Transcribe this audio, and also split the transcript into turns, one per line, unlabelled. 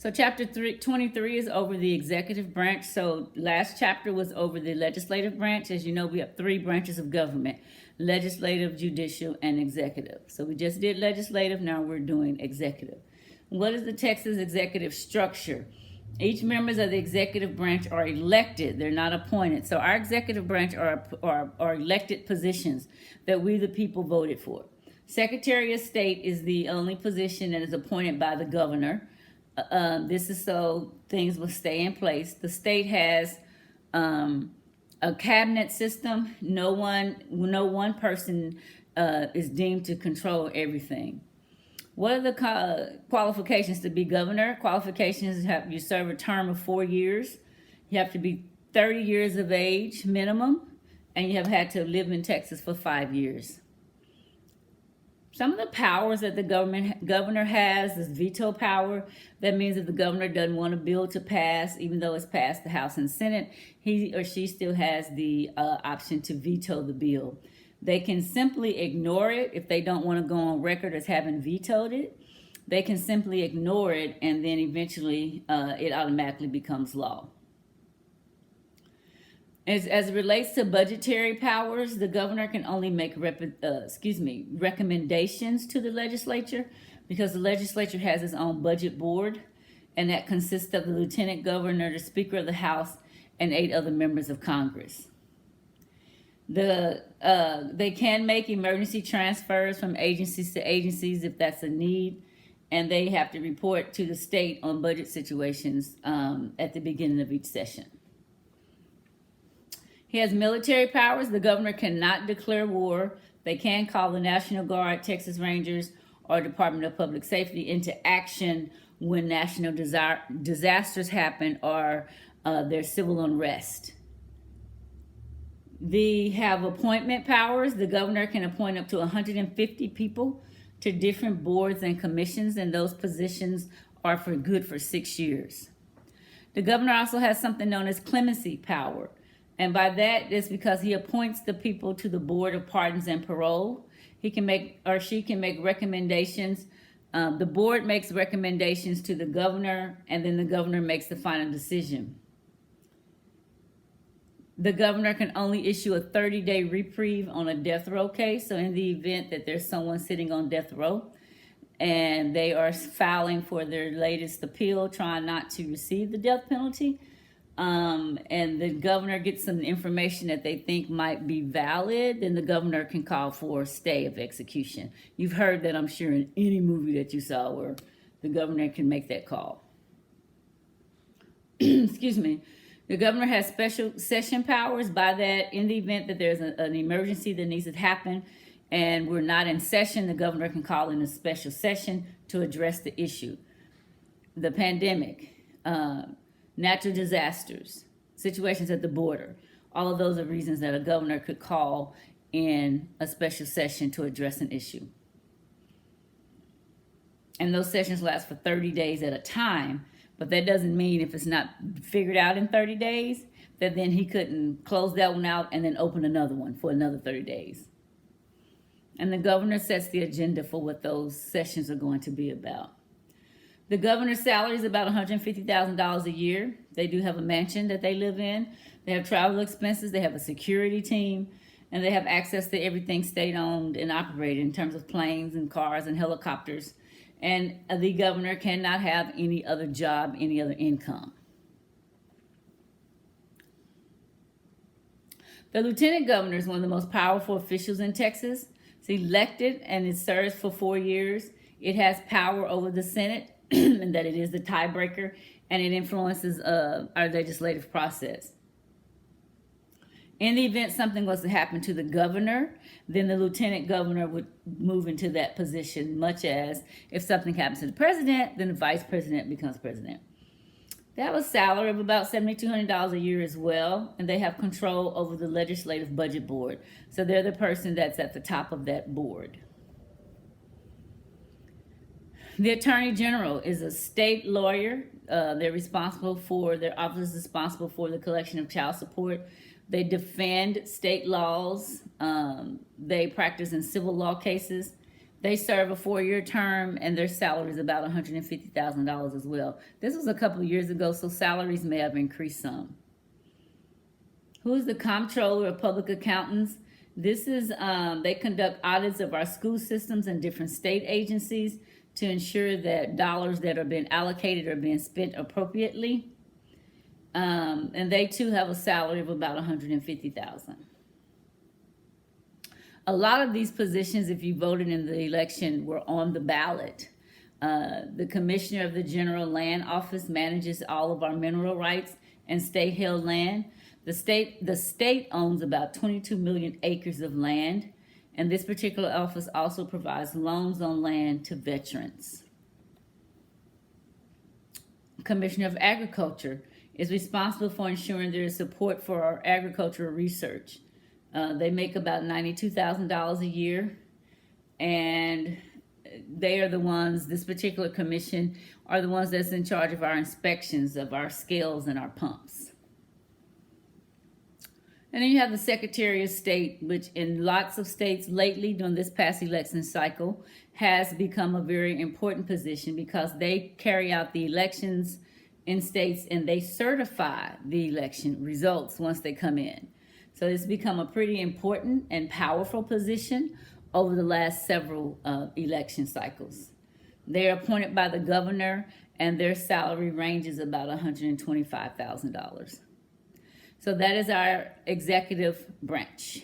So chapter 23 is over the executive branch. So last chapter was over the legislative branch. As you know, we have 3 branches of government: legislative, judicial, and executive. So we just did legislative, now we're doing executive. What is the Texas executive structure? Each members of the executive branch are elected. They're not appointed. So our executive branch are elected positions that we the people voted for. Secretary of State is the only position that is appointed by the governor. This is so things will stay in place. The state has a cabinet system. No one person is deemed to control everything. What are the qualifications to be governor? Qualifications have you serve a term of 4 years. You have to be 30 years of age minimum, and you have had to live in Texas for 5 years. Some of the powers that the governor has is veto power. That means if the governor doesn't want a bill to pass, even though it's passed the House and Senate, he or she still has the option to veto the bill. They can simply ignore it if they don't want to go on record as having vetoed it. They can simply ignore it, and then eventually it automatically becomes law. As it relates to budgetary powers, the governor can only make recommendations to the legislature, because the legislature has its own budget board, and that consists of the lieutenant governor, the speaker of the House, and 8 other members of Congress. They can make emergency transfers from agencies to agencies if that's a need, and they have to report to the state on budget situations at the beginning of each session. He has military powers. The governor cannot declare war. They can call the National Guard, Texas Rangers, or Department of Public Safety into action when national disasters happen or there's civil unrest. They have appointment powers. The governor can appoint up to 150 people to different boards and commissions, and those positions are for good for 6 years. The governor also has something known as clemency power. And by that, it's because he appoints the people to the Board of Pardons and Parole. He can make, or she can make recommendations. The board makes recommendations to the governor, and then the governor makes the final decision. The governor can only issue a 30-day reprieve on a death row case. So in the event that there's someone sitting on death row and they are filing for their latest appeal, trying not to receive the death penalty, and the governor gets some information that they think might be valid, then the governor can call for a stay of execution. You've heard that, I'm sure, in any movie that you saw where the governor can make that call. Excuse me. The governor has special session powers. By that, in the event that there's an emergency that needs to happen and we're not in session, the governor can call in a special session to address the issue. The pandemic, natural disasters, situations at the border, all of those are reasons that a governor could call in a special session to address an issue. And those sessions last for 30 days at a time. But that doesn't mean if it's not figured out in 30 days, that then he couldn't close that one out and then open another one for another 30 days. And the governor sets the agenda for what those sessions are going to be about. The governor's salary is about $150,000 a year. They do have a mansion that they live in. They have travel expenses. They have a security team. And they have access to everything state-owned and operated in terms of planes and cars and helicopters. And the governor cannot have any other job, any other income. The lieutenant governor is one of the most powerful officials in Texas. It's elected and it serves for 4 years. It has power over the Senate and that it is the tiebreaker, and it influences our legislative process. In the event something was to happen to the governor, then the lieutenant governor would move into that position, much as if something happens to the president, then the vice president becomes president. They have a salary of about $7,200 a year as well, and they have control over the legislative budget board. So they're the person that's at the top of that board. The Attorney General is a state lawyer. Their office is responsible for the collection of child support. They defend state laws. They practice in civil law cases. They serve a 4-year term, and their salary is about $150,000 as well. This was a couple of years ago, so salaries may have increased some. Who's the Comptroller of Public Accountants? This is, they conduct audits of our school systems and different state agencies to ensure that dollars that are being allocated are being spent appropriately. And they too have a salary of about $150,000. A lot of these positions, if you voted in the election, were on the ballot. The Commissioner of the General Land Office manages all of our mineral rights and state-held land. The state owns about 22 million acres of land, and this particular office also provides loans on land to veterans. Commissioner of Agriculture is responsible for ensuring there is support for our agricultural research. They make about $92,000 a year, and they are the ones, this particular commission, are the ones that's in charge of our inspections of our scales and our pumps. And then you have the Secretary of State, which in lots of states lately during this past election cycle has become a very important position because they carry out the elections in states and they certify the election results once they come in. So it's become a pretty important and powerful position over the last several election cycles. They're appointed by the governor, and their salary ranges about $125,000. So that is our executive branch.